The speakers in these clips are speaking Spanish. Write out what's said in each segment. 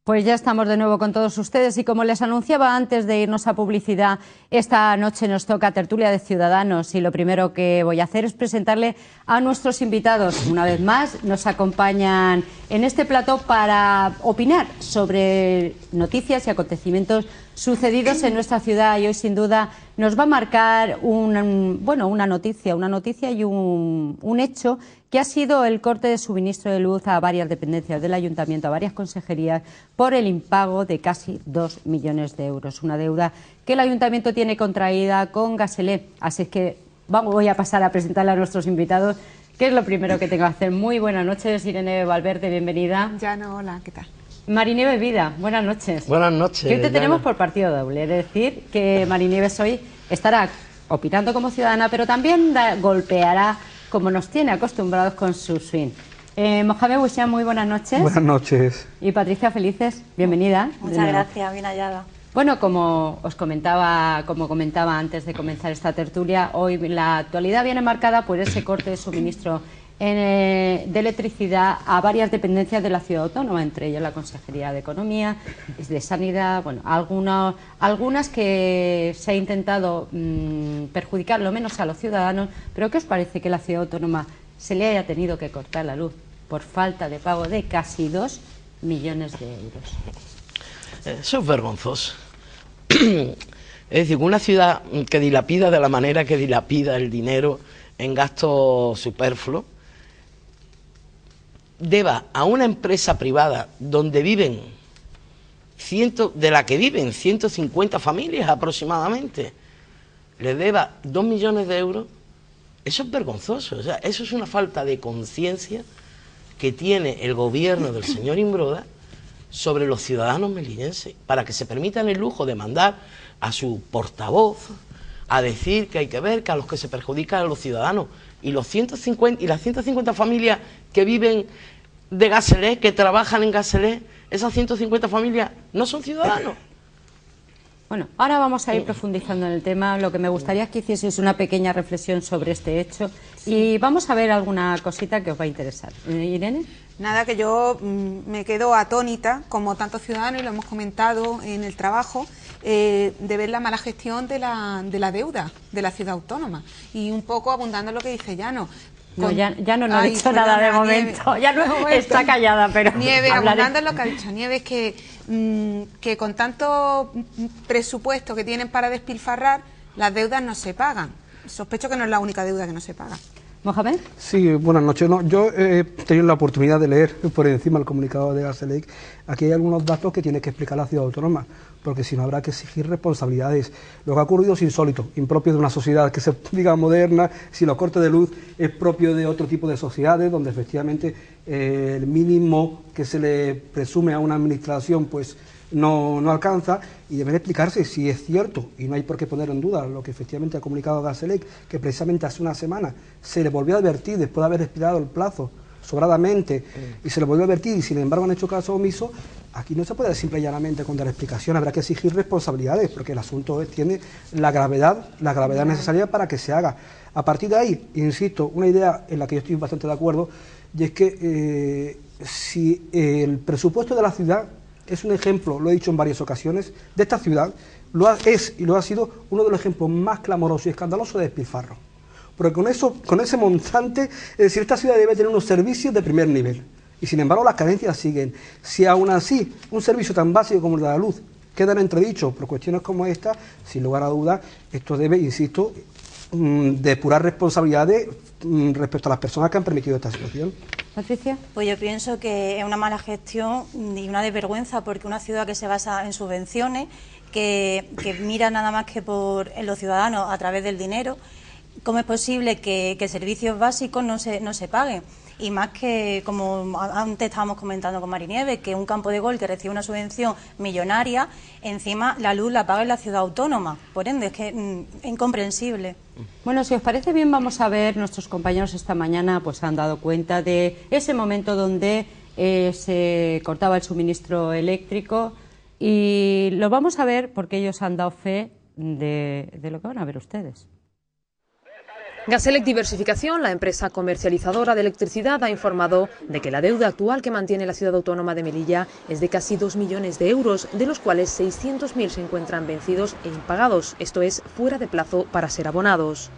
Pues ya estamos de nuevo con todos ustedes y como les anunciaba antes de irnos a publicidad, esta noche nos toca tertulia de ciudadanos y lo primero que voy a hacer es presentarle a nuestros invitados. Una vez más nos acompañan en este plató para opinar sobre noticias y acontecimientos sucedidos en nuestra ciudad y hoy sin duda nos va a marcar una noticia y un hecho que ha sido el corte de suministro de luz a varias dependencias del ayuntamiento, a varias consejerías, por el impago de casi 2 millones de euros. Una deuda que el ayuntamiento tiene contraída con Gaselé. Así es que voy a pasar a presentarle a nuestros invitados, que es lo primero que tengo que hacer. Muy buenas noches, Irene Valverde, bienvenida. Llano, hola, ¿qué tal? Marinieves Vida, buenas noches. Buenas noches. Que hoy te tenemos por partido doble, es decir, que Marinieves hoy estará opinando como ciudadana, pero también golpeará como nos tiene acostumbrados con su swing. Mohamed Bouchian, muy buenas noches. Buenas noches. Y Patricia Felices, bienvenida. Muchas gracias, bien hallada. Bueno, como comentaba antes de comenzar esta tertulia, hoy la actualidad viene marcada por ese corte de suministro de electricidad a varias dependencias de la ciudad autónoma, entre ellas la Consejería de Economía, de Sanidad, bueno, algunas que se ha intentado perjudicar lo menos a los ciudadanos, pero ¿qué os parece que la ciudad autónoma se le haya tenido que cortar la luz por falta de pago de casi 2 millones de euros? Eso es vergonzoso. Es decir, una ciudad que dilapida de la manera que dilapida el dinero en gastos superfluos, deba a una empresa privada donde viven de la que viven 150 familias aproximadamente, le deba 2 millones de euros, eso es vergonzoso. O sea, eso es una falta de conciencia que tiene el gobierno del señor Imbroda sobre los ciudadanos melillenses, para que se permitan el lujo de mandar a su portavoz a decir que hay que ver que a los que se perjudican a los ciudadanos y las 150 familias que viven de Gaselé, que trabajan en Gaselé, esas 150 familias no son ciudadanos. Bueno, ahora vamos a ir profundizando en el tema. Lo que me gustaría es que hicieseis una pequeña reflexión sobre este hecho y vamos a ver alguna cosita que os va a interesar. Irene. Nada, que yo me quedo atónita, como tantos ciudadanos, y lo hemos comentado en el trabajo, de ver la mala gestión de la deuda de la ciudad autónoma. Y un poco abundando en lo que dice Llano. No, ya no ha dicho nada de momento. Ya no está callada, pero Nieves, abundando en lo que ha dicho Nieves, que con tanto presupuesto que tienen para despilfarrar, las deudas no se pagan. Sospecho que no es la única deuda que no se paga. ¿Mohamed? Sí, buenas noches. No, yo he tenido la oportunidad de leer por encima el comunicado de Gaselec. Aquí hay algunos datos que tiene que explicar la ciudad autónoma, porque si no habrá que exigir responsabilidades. Lo que ha ocurrido es insólito, impropio de una sociedad que se diga moderna. Si los cortes de luz es propio de otro tipo de sociedades, donde efectivamente el mínimo que se le presume a una administración pues no alcanza, y deben explicarse si es cierto, y no hay por qué poner en duda lo que efectivamente ha comunicado Gaselec, que precisamente hace una semana se le volvió a advertir, después de haber expirado el plazo sobradamente, y se le volvió a advertir y sin embargo han hecho caso omiso. Aquí no se puede simple y llanamente con dar explicación, habrá que exigir responsabilidades, porque el asunto tiene la gravedad necesaria para que se haga. A partir de ahí, insisto, una idea en la que yo estoy bastante de acuerdo, y es que si el presupuesto de la ciudad es un ejemplo, lo he dicho en varias ocasiones, de esta ciudad, lo ha sido uno de los ejemplos más clamorosos y escandalosos de despilfarro. Porque con ese montante, es decir, esta ciudad debe tener unos servicios de primer nivel. Y sin embargo las carencias siguen. Si aún así un servicio tan básico como el de la luz queda en entredicho por cuestiones como esta, sin lugar a dudas, esto debe, insisto, depurar responsabilidades respecto a las personas que han permitido esta situación. Patricia. Pues yo pienso que es una mala gestión y una desvergüenza, porque una ciudad que se basa en subvenciones, que mira nada más que en los ciudadanos a través del dinero, ¿cómo es posible que servicios básicos no se paguen? Y más que, como antes estábamos comentando con Marinieves, que un campo de golf que recibe una subvención millonaria, encima la luz la paga en la ciudad autónoma. Por ende, es que es incomprensible. Bueno, si os parece bien, vamos a ver, nuestros compañeros esta mañana pues han dado cuenta de ese momento donde se cortaba el suministro eléctrico y lo vamos a ver porque ellos han dado fe de lo que van a ver ustedes. Gaselec Diversificación, la empresa comercializadora de electricidad, ha informado de que la deuda actual que mantiene la ciudad autónoma de Melilla es de casi 2 millones de euros, de los cuales 600.000 se encuentran vencidos e impagados, esto es, fuera de plazo para ser abonados.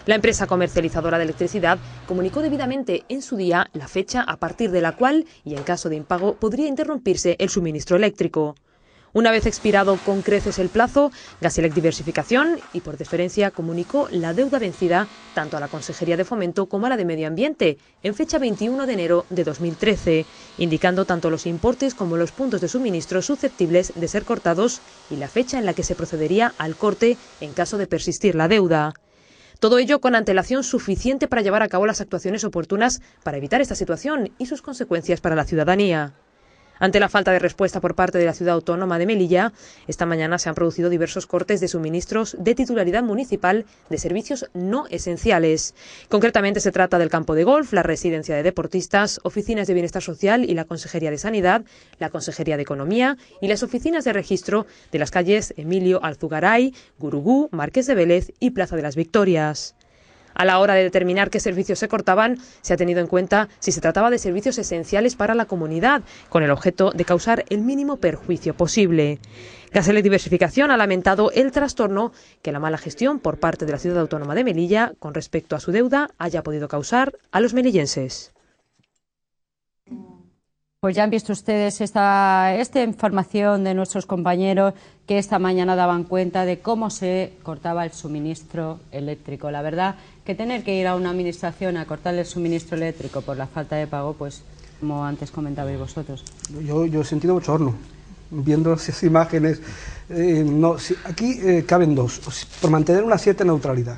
La empresa comercializadora de electricidad comunicó debidamente en su día la fecha a partir de la cual, y en caso de impago, podría interrumpirse el suministro eléctrico. Una vez expirado con creces el plazo, Gaselec Diversificación, y por deferencia, comunicó la deuda vencida tanto a la Consejería de Fomento como a la de Medio Ambiente, en fecha 21 de enero de 2013, indicando tanto los importes como los puntos de suministro susceptibles de ser cortados y la fecha en la que se procedería al corte en caso de persistir la deuda. Todo ello con antelación suficiente para llevar a cabo las actuaciones oportunas para evitar esta situación y sus consecuencias para la ciudadanía. Ante la falta de respuesta por parte de la ciudad autónoma de Melilla, esta mañana se han producido diversos cortes de suministros de titularidad municipal de servicios no esenciales. Concretamente se trata del campo de golf, la residencia de deportistas, oficinas de bienestar social y la Consejería de Sanidad, la Consejería de Economía y las oficinas de registro de las calles Emilio Alzugaray, Gurugú, Marqués de Vélez y Plaza de las Victorias. A la hora de determinar qué servicios se cortaban, se ha tenido en cuenta si se trataba de servicios esenciales para la comunidad, con el objeto de causar el mínimo perjuicio posible. Gaselec Diversificación ha lamentado el trastorno que la mala gestión por parte de la ciudad autónoma de Melilla con respecto a su deuda haya podido causar a los melillenses. Pues ya han visto ustedes esta información de nuestros compañeros que esta mañana daban cuenta de cómo se cortaba el suministro eléctrico. La verdad que tener que ir a una administración a cortarle el suministro eléctrico por la falta de pago, pues como antes comentabais vosotros. Yo he sentido bochorno viendo esas imágenes. Aquí caben dos, por mantener una cierta neutralidad.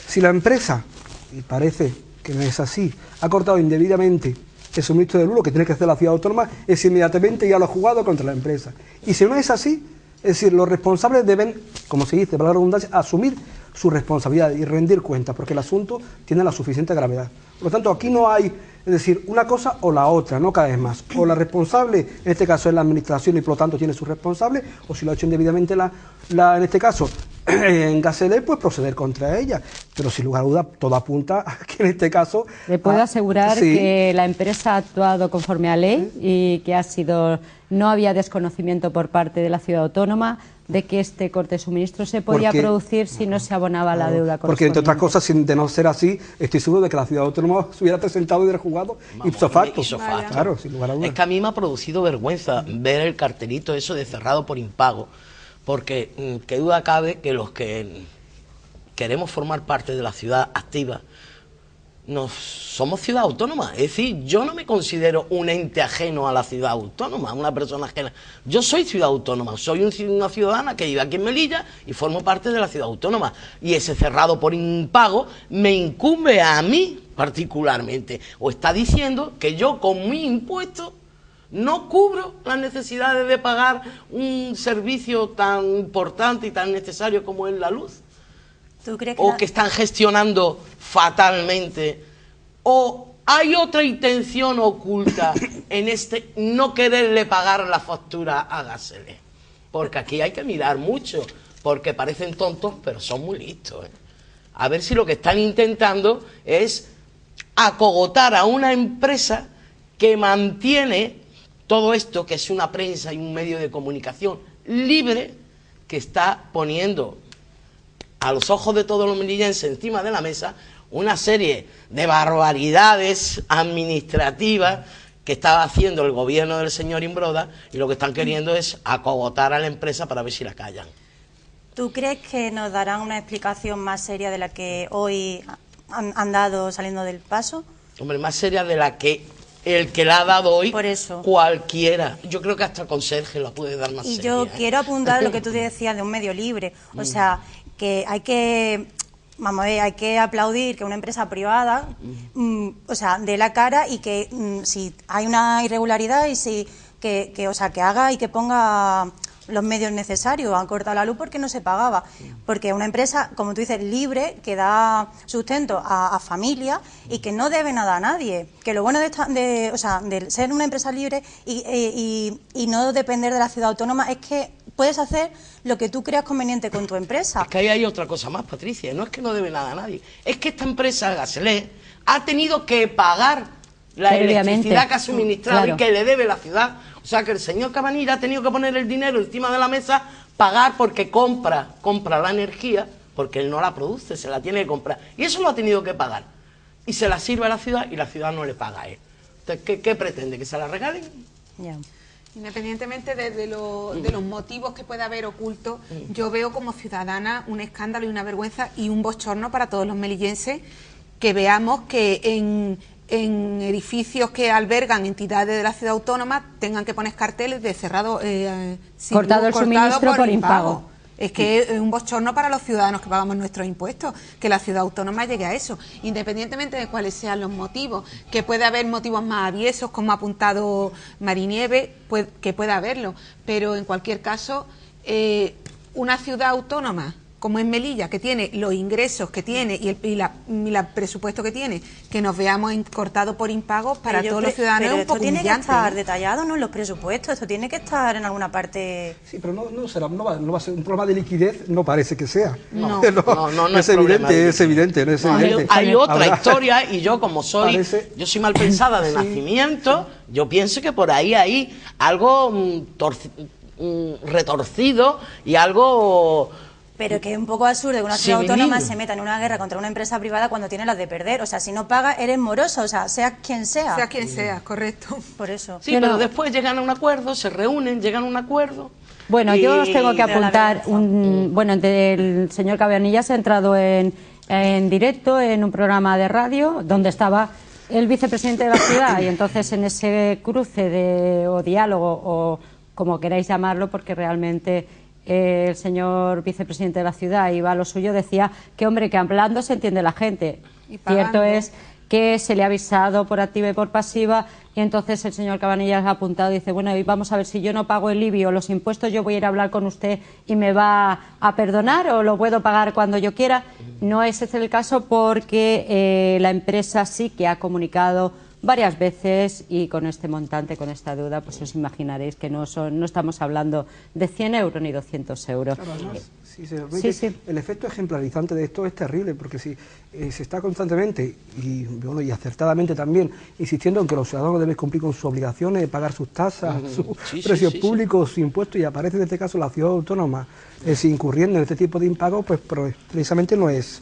Si la empresa, y parece que no es así, ha cortado indebidamente el suministro de luz, lo que tiene que hacer la ciudad autónoma es inmediatamente ya lo ha jugado contra la empresa. Y si no es así, es decir, los responsables deben, como se dice, para la redundancia, asumir su responsabilidad y rendir cuentas, porque el asunto tiene la suficiente gravedad. Por lo tanto, aquí no hay, es decir, una cosa o la otra, no cada vez más. O la responsable, en este caso es la administración y por lo tanto tiene su responsable, o si lo ha hecho indebidamente en este caso, en Gaselec, pues proceder contra ella. Pero sin lugar a duda, todo apunta a que en este caso... Le puedo asegurar sí, que la empresa ha actuado conforme a ley y que no había desconocimiento por parte de la ciudad autónoma de que este corte de suministro se podía producir si no se abonaba la deuda correspondiente. Porque, entre otras cosas, de no ser así, estoy seguro de que la ciudad autónoma se hubiera presentado y hubiera jugado ipso facto. Claro, sin lugar a dudas. Es que a mí me ha producido vergüenza ver el cartelito eso de cerrado por impago, porque qué duda cabe que los que queremos formar parte de la ciudad activa somos ciudad autónoma. Es decir, yo no me considero un ente ajeno a la ciudad autónoma, una persona ajena. Yo soy ciudad autónoma, soy una ciudadana que vive aquí en Melilla y formo parte de la ciudad autónoma. Y ese cerrado por impago me incumbe a mí particularmente. O está diciendo que yo con mi impuesto no cubro las necesidades de pagar un servicio tan importante y tan necesario como es la luz. ¿Tú crees que están gestionando fatalmente, o hay otra intención oculta en este no quererle pagar la factura a Gaselec? Porque aquí hay que mirar mucho, porque parecen tontos, pero son muy listos, ¿eh? A ver si lo que están intentando es acogotar a una empresa que mantiene todo esto, que es una prensa y un medio de comunicación libre, que está poniendo a los ojos de todos los melillenses encima de la mesa una serie de barbaridades administrativas que estaba haciendo el gobierno del señor Imbroda, y lo que están queriendo es acogotar a la empresa para ver si la callan. ¿Tú crees que nos darán una explicación más seria de la que hoy han dado saliendo del paso? Hombre, más seria de la que el que la ha dado hoy, por eso, cualquiera. Yo creo que hasta el conserje lo puede dar más seria. Y yo quiero apuntar lo que tú decías de un medio libre. O sea, que hay que aplaudir que una empresa privada o sea, dé la cara y que si hay una irregularidad y que haga y que ponga los medios necesarios. Han cortado la luz porque no se pagaba, porque una empresa, como tú dices, libre, que da sustento a familias y que no debe nada a nadie. Que lo bueno de ser una empresa libre y no depender de la ciudad autónoma es que puedes hacer lo que tú creas conveniente con tu empresa. Es que ahí hay otra cosa más, Patricia, no es que no debe nada a nadie, es que esta empresa, Gaselec, ha tenido que pagar la electricidad que ha suministrado, claro, y que le debe la ciudad. O sea que el señor Cabanilla ha tenido que poner el dinero encima de la mesa, pagar porque compra la energía, porque él no la produce, se la tiene que comprar. Y eso lo ha tenido que pagar. Y se la sirve a la ciudad y la ciudad no le paga a él. Entonces, ¿qué pretende? ¿Que se la regalen? Ya. Independientemente de los motivos que pueda haber ocultos, yo veo como ciudadana un escándalo y una vergüenza y un bochorno para todos los melillenses que veamos que en edificios que albergan entidades de la ciudad autónoma tengan que poner carteles de cerrado, cortado el suministro por impago. Es que es un bochorno para los ciudadanos que pagamos nuestros impuestos, que la ciudad autónoma llegue a eso, independientemente de cuáles sean los motivos, que puede haber motivos más aviesos, como ha apuntado Marinieves, pues, que pueda haberlo, pero en cualquier caso, una ciudad autónoma como es Melilla, que tiene los ingresos que tiene y el presupuesto que tiene, que nos veamos cortados por impagos para todos los ciudadanos, pero es un poco tiene humillante, que estar detallado, ¿no?, en los presupuestos, esto tiene que estar en alguna parte. Sí, pero no va a ser un problema de liquidez, no parece que sea. No es evidente. Hay otra historia, y yo como soy mal pensada de nacimiento, yo pienso que por ahí hay algo retorcido y algo... Pero que es un poco absurdo que una ciudad autónoma se meta en una guerra contra una empresa privada cuando tiene las de perder. O sea, si no paga, eres morosa, o sea, sea quien sea. Sea quien sea, correcto. Por eso. Sí, pero después llegan a un acuerdo, se reúnen, llegan a un acuerdo. Bueno, yo os tengo que apuntar, bueno, el señor Cabanillas ha entrado en directo en un programa de radio donde estaba el vicepresidente de la ciudad, y entonces en ese cruce o diálogo, o como queráis llamarlo, porque realmente... el señor vicepresidente de la ciudad iba a lo suyo, decía que, hombre, que hablando se entiende la gente. Cierto es que se le ha avisado por activa y por pasiva, y entonces el señor Cabanillas ha apuntado y dice, bueno, y vamos a ver, si yo no pago el IBI o los impuestos, yo voy a ir a hablar con usted y me va a perdonar, o lo puedo pagar cuando yo quiera. No es ese el caso, porque la empresa sí que ha comunicado varias veces, y con este montante, con esta deuda, pues os imaginaréis que no estamos hablando de 100 euros ni 200 euros. Claro, además, el efecto ejemplarizante de esto es terrible, porque si se está constantemente y acertadamente también insistiendo en que los ciudadanos deben cumplir con sus obligaciones de pagar sus tasas, sus precios públicos, sus impuestos, y aparece en este caso la ciudad autónoma incurriendo en este tipo de impagos, pues precisamente no es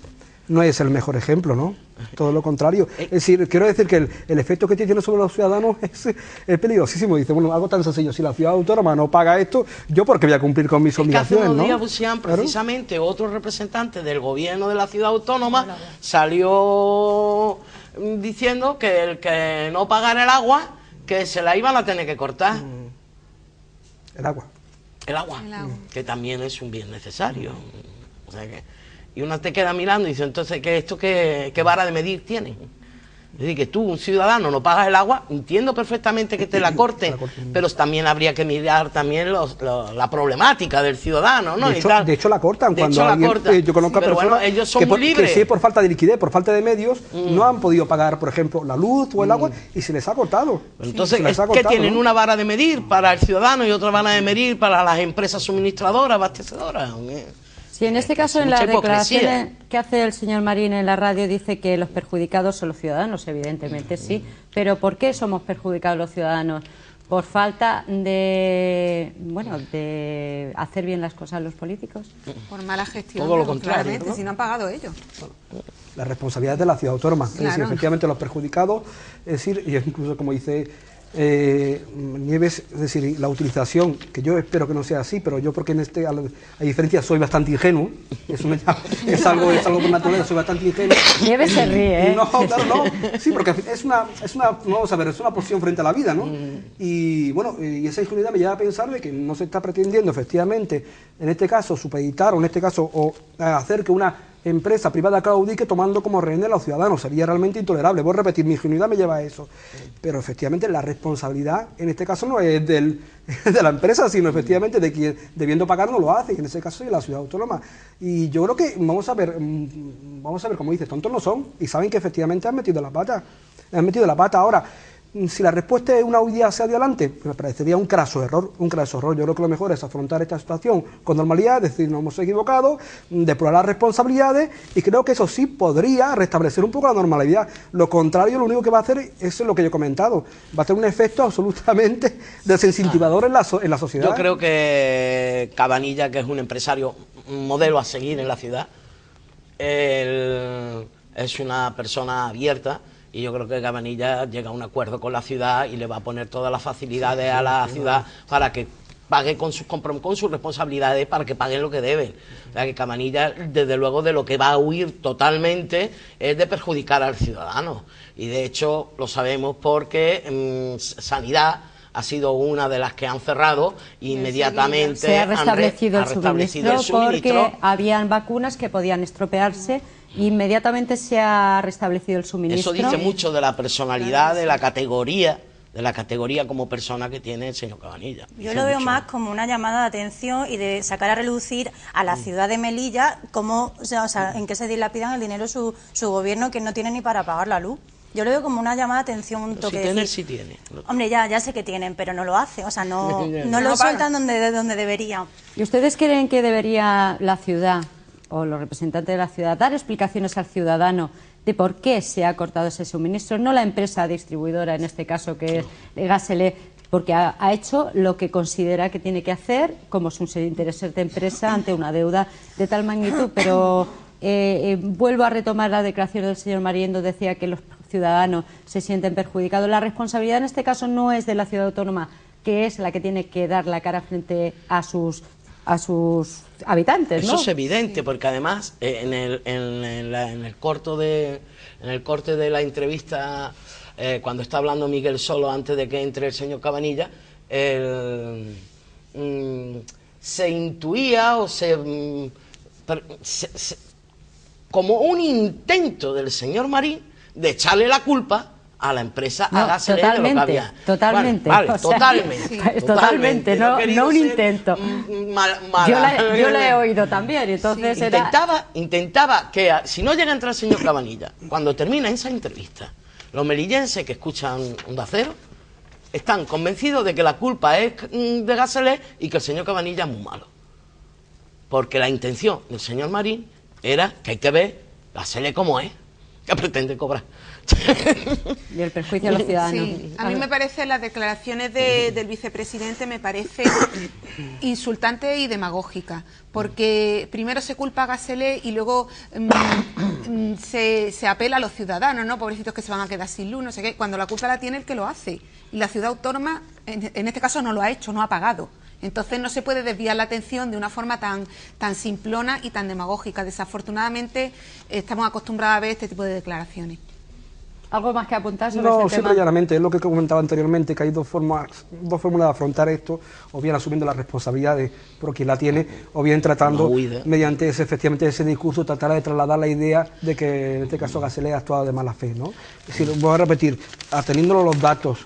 el mejor ejemplo, ¿no? Todo lo contrario. Es decir, quiero decir que el efecto que tiene sobre los ciudadanos es peligrosísimo. Dice, bueno, algo tan sencillo, si la ciudad autónoma no paga esto, ¿yo por qué voy a cumplir con mis obligaciones? Hace unos días, Busián, precisamente, otro representante del gobierno de la ciudad autónoma salió diciendo que el que no pagara el agua, que se la iban a tener que cortar. El agua, que también es un bien necesario. O sea que... Y uno te queda mirando y dice, entonces, ¿qué vara de medir tienen? Es decir, que tú, un ciudadano, no pagas el agua, entiendo perfectamente que te la corten, pero también habría que mirar también la problemática del ciudadano, ¿no? De hecho la cortan. Yo conozco a personas ellos son muy libres. Que sí, por falta de liquidez, por falta de medios, no han podido pagar, por ejemplo, la luz o el agua, y se les ha cortado. Entonces, que tienen una vara de medir para el ciudadano y otra vara de medir para las empresas suministradoras, abastecedoras. Sí, en este caso, en las declaraciones que hace el señor Marín en la radio, dice que los perjudicados son los ciudadanos, evidentemente sí, pero ¿por qué somos perjudicados los ciudadanos? ¿Por falta de hacer bien las cosas los políticos? Por mala gestión. Todo lo contrario, ¿no? Si no han pagado ellos. La responsabilidad es de la ciudad autónoma. Claro. Es decir, efectivamente los perjudicados, es decir, y incluso como dice Nieves, es decir, la utilización, que yo espero que no sea así, pero yo porque a diferencia soy bastante ingenuo, es algo por naturaleza, soy bastante ingenuo. Nieves se ríe, ¿eh? No, claro, no, sí, porque es una posición frente a la vida, ¿no? Y bueno, y esa ingenuidad me lleva a pensar de que no se está pretendiendo efectivamente, en este caso, supeditar, o en este caso, hacer que una empresa privada claudique tomando como rehén a los ciudadanos. Sería realmente intolerable. Voy a repetir, mi ingenuidad me lleva a eso. Pero efectivamente la responsabilidad en este caso no es de la empresa, sino efectivamente de quien debiendo pagar no lo hace, y en ese caso es la ciudad autónoma. Y yo creo que vamos a ver, como dices, tontos no son, y saben que efectivamente han metido la pata. Ahora, Si la respuesta es una huida hacia adelante, me parecería un craso error, un craso error. Yo creo que lo mejor es afrontar esta situación con normalidad, decir nos hemos equivocado, depurar las responsabilidades, y creo que eso sí podría restablecer un poco la normalidad. Lo contrario, lo único que va a hacer es lo que yo he comentado, va a tener un efecto absolutamente desincentivador en la sociedad. Yo creo que Cabanillas, que es un empresario, un modelo a seguir en la ciudad, él es una persona abierta, y yo creo que Cabanillas llega a un acuerdo con la ciudad y le va a poner todas las facilidades a la ciudad para que pague con sus responsabilidades, para que paguen lo que deben. O sea, que Cabanillas, desde luego, de lo que va a huir totalmente es de perjudicar al ciudadano. Y de hecho lo sabemos porque Sanidad ha sido una de las que han cerrado inmediatamente. Se ha restablecido el suministro porque habían vacunas que podían estropearse. Inmediatamente se ha restablecido el suministro. Eso dice mucho de la personalidad, de la categoría como persona que tiene el señor Cabanillas. Yo lo veo más como una llamada de atención y de sacar a relucir a la ciudad de Melilla cómo, o sea, en qué se dilapidan el dinero su gobierno, que no tiene ni para pagar la luz. Yo lo veo como una llamada de atención, un toque. Si tienen, sí tienen. Hombre, ya sé que tienen, pero no lo hace, o sea, no lo sueltan donde debería. ¿Y ustedes creen que debería la ciudad o los representantes de la ciudad dar explicaciones al ciudadano de por qué se ha cortado ese suministro? No la empresa distribuidora, en este caso, que es Gasele, porque ha hecho lo que considera que tiene que hacer como sus intereses de empresa ante una deuda de tal magnitud. Pero vuelvo a retomar la declaración del señor Mariendo, decía que los ciudadanos se sienten perjudicados. La responsabilidad en este caso no es de la ciudad autónoma, que es la que tiene que dar la cara frente a sus habitantes, ¿no? Eso es evidente, porque además en el corte de la entrevista, cuando está hablando Miguel Solo antes de que entre el señor Cabanillas, se intuía o como un intento del señor Marín de echarle la culpa a la empresa, no, Gasele, de lo que había. Totalmente. Vale, o sea, totalmente. No un intento. Yo la he oído también, entonces intentaba que, si no llega a entrar el señor Cabanillas, cuando termina esa entrevista, los melillenses que escuchan Onda Cero están convencidos de que la culpa es de Gasele y que el señor Cabanillas es muy malo. Porque la intención del señor Marín era que hay que ver Gasele como es, que pretende cobrar. Y el perjuicio a los ciudadanos. Sí, a mí me parece, las declaraciones del vicepresidente me parece insultante y demagógica, porque primero se culpa a Gasele y luego se apela a los ciudadanos, ¿no? Pobrecitos que se van a quedar sin luz, no sé qué, cuando la culpa la tiene el que lo hace. Y la ciudad autónoma, en este caso, no lo ha hecho, no ha pagado. Entonces no se puede desviar la atención de una forma tan simplona y tan demagógica. Desafortunadamente estamos acostumbrados a ver este tipo de declaraciones. ¿Algo más que apuntar sobre No, este tema? simple y llanamente, es lo que comentaba anteriormente, que hay dos fórmulas de afrontar esto, o bien asumiendo las responsabilidades por quien la tiene, o bien tratando, mediante efectivamente ese discurso, tratar de trasladar la idea de que en este caso Gasele ha actuado de mala fe, ¿no? Es decir, voy a repetir, ateniéndolo los datos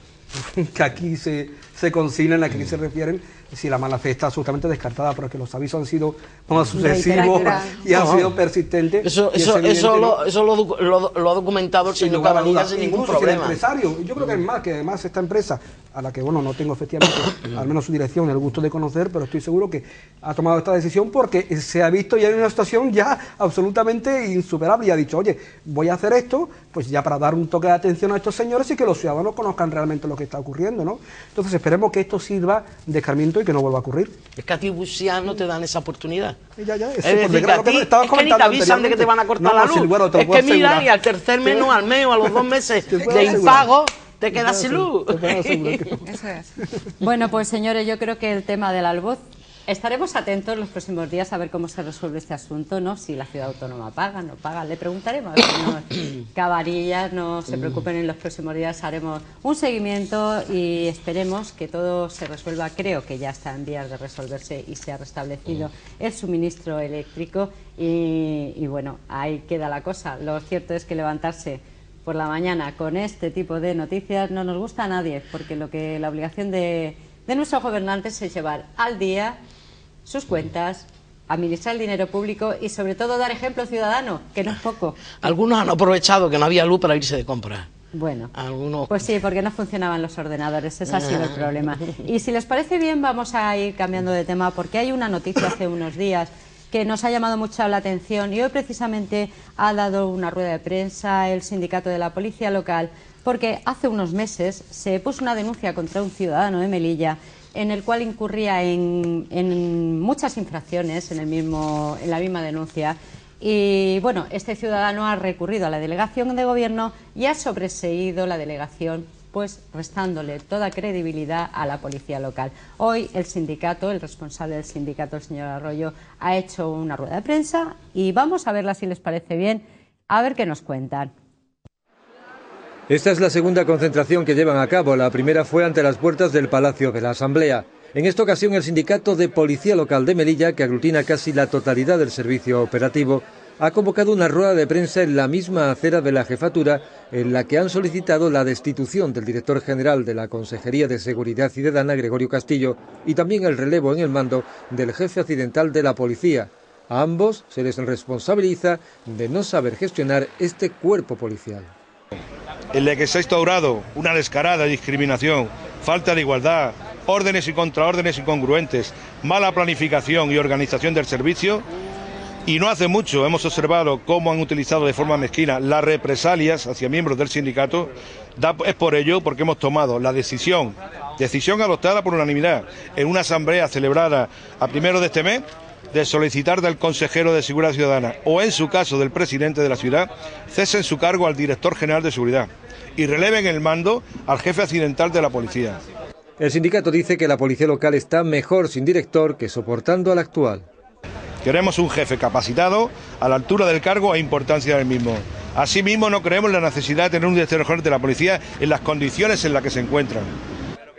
que aquí se consignan, a que aquí se refieren, si la mala fe está absolutamente descartada, porque los avisos han sido sucesivos y han sido persistentes. Eso lo ha documentado el señor Cabanillas sin ningún problema. El empresario, yo creo que es más, que además esta empresa, a la que bueno no tengo efectivamente, al menos su dirección, el gusto de conocer, pero estoy seguro que ha tomado esta decisión porque se ha visto ya en una situación ya absolutamente insuperable y ha dicho, oye, voy a hacer esto, pues ya para dar un toque de atención a estos señores y que los ciudadanos conozcan realmente lo que está ocurriendo, ¿no? Entonces esperemos que esto sirva de escarmiento y que no vuelva a ocurrir. Es que a ti, Busiá, no te dan esa oportunidad. Es decir, que a ti es que ni te avisan de que te van a cortar la luz. Es que miran y al tercer mes, al mes o a los 2 meses de impago, te quedas sin luz. Eso es. Bueno, pues señores, yo creo que el tema del altavoz, estaremos atentos los próximos días a ver cómo se resuelve este asunto, ¿no? Si la ciudad autónoma paga, no paga. Le preguntaremos al señor Cabanillas, no se preocupen, en los próximos días haremos un seguimiento y esperemos que todo se resuelva. Creo que ya está en vías de resolverse y se ha restablecido el suministro eléctrico y bueno, ahí queda la cosa. Lo cierto es que levantarse por la mañana con este tipo de noticias no nos gusta a nadie, porque la obligación de nuestros gobernantes es llevar al día sus cuentas, administrar el dinero público y sobre todo dar ejemplo ciudadano, que no es poco. Algunos han aprovechado que no había luz para irse de compras. Bueno, algunos... pues sí, porque no funcionaban los ordenadores, ese ha sido el problema. Y si les parece bien, vamos a ir cambiando de tema, porque hay una noticia hace unos días que nos ha llamado mucho la atención y hoy precisamente ha dado una rueda de prensa el sindicato de la policía local, porque hace unos meses se puso una denuncia contra un ciudadano de Melilla en el cual incurría en muchas infracciones en la misma denuncia. Y bueno, este ciudadano ha recurrido a la delegación de gobierno y ha sobreseído la delegación, pues restándole toda credibilidad a la policía local. Hoy el sindicato, el responsable del sindicato, el señor Arroyo, ha hecho una rueda de prensa y vamos a verla si les parece bien, a ver qué nos cuentan. Esta es la segunda concentración que llevan a cabo. La primera fue ante las puertas del Palacio de la Asamblea. En esta ocasión el sindicato de Policía Local de Melilla, que aglutina casi la totalidad del servicio operativo, ha convocado una rueda de prensa en la misma acera de la jefatura en la que han solicitado la destitución del director general de la Consejería de Seguridad Ciudadana, Gregorio Castillo, y también el relevo en el mando del jefe accidental de la policía. A ambos se les responsabiliza de no saber gestionar este cuerpo policial. En la que se ha instaurado una descarada discriminación, falta de igualdad, órdenes y contraórdenes incongruentes, mala planificación y organización del servicio. Y no hace mucho hemos observado cómo han utilizado de forma mezquina las represalias hacia miembros del sindicato. Es por ello porque hemos tomado la decisión adoptada por unanimidad en una asamblea celebrada a primero de este mes, de solicitar del consejero de Seguridad Ciudadana o en su caso del presidente de la ciudad, cesen su cargo al director general de Seguridad y releven el mando al jefe accidental de la policía. El sindicato dice que la policía local está mejor sin director que soportando al actual. Queremos un jefe capacitado, a la altura del cargo e importancia del mismo. Asimismo, no creemos en la necesidad de tener un director general de la policía en las condiciones en las que se encuentran.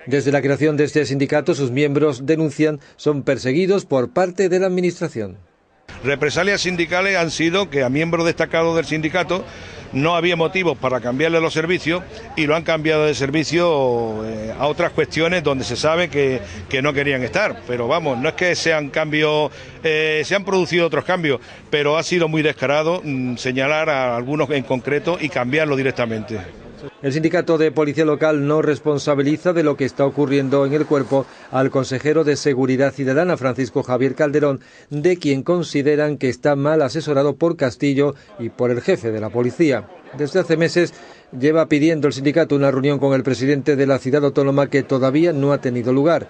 Desde la creación de este sindicato, sus miembros denuncian son perseguidos por parte de la administración. Represalias sindicales han sido que a miembros destacados del sindicato no había motivos para cambiarle los servicios y lo han cambiado de servicio a otras cuestiones donde se sabe que no querían estar. Pero vamos, no es que sean cambios, se han producido otros cambios, pero ha sido muy descarado señalar a algunos en concreto y cambiarlo directamente. El sindicato de Policía Local no responsabiliza de lo que está ocurriendo en el cuerpo al consejero de Seguridad Ciudadana, Francisco Javier Calderón, de quien consideran que está mal asesorado por Castillo y por el jefe de la policía. Desde hace meses lleva pidiendo el sindicato una reunión con el presidente de la ciudad autónoma que todavía no ha tenido lugar.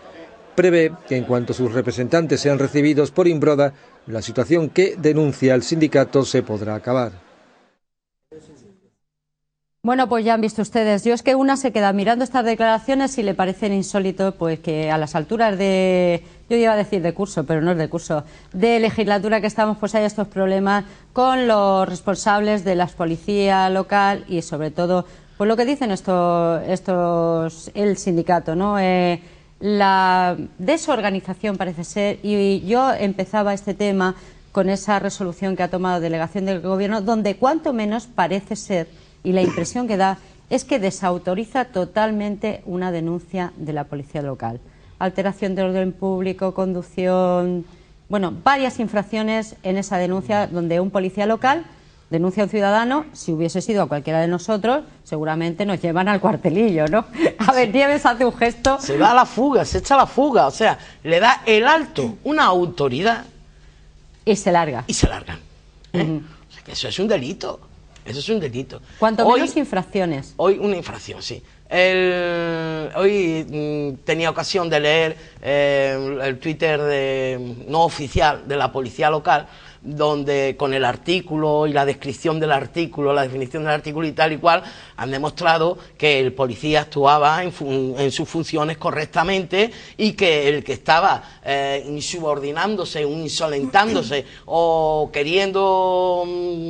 Prevé que en cuanto sus representantes sean recibidos por Imbroda, la situación que denuncia el sindicato se podrá acabar. Bueno, pues ya han visto ustedes. Yo es que una se queda mirando estas declaraciones y le parecen insólito, pues que a las alturas de, yo iba a decir de curso, pero no es de curso, de legislatura que estamos, pues hay estos problemas con los responsables de la policía local y sobre todo, pues lo que dicen el sindicato, ¿no? La desorganización parece ser, y yo empezaba este tema con esa resolución que ha tomado delegación del Gobierno, donde cuanto menos parece ser, y la impresión que da es que desautoriza totalmente una denuncia de la policía local. Alteración de orden público, conducción, bueno, varias infracciones en esa denuncia donde un policía local denuncia a un ciudadano. Si hubiese sido a cualquiera de nosotros, seguramente nos llevan al cuartelillo, ¿no? A ver, Nieves hace un gesto. Se da la fuga, se echa la fuga, o sea, le da el alto, una autoridad. Y se larga. Y se largan. O sea, que eso es un delito. Eso es un delito. Cuanto menos infracciones. Hoy una infracción, sí. Hoy tenía ocasión de leer el Twitter no oficial de la policía local, donde con el artículo y la descripción del artículo, la definición del artículo y tal y cual, han demostrado que el policía actuaba en sus funciones correctamente y que el que estaba insubordinándose, insolentándose o queriendo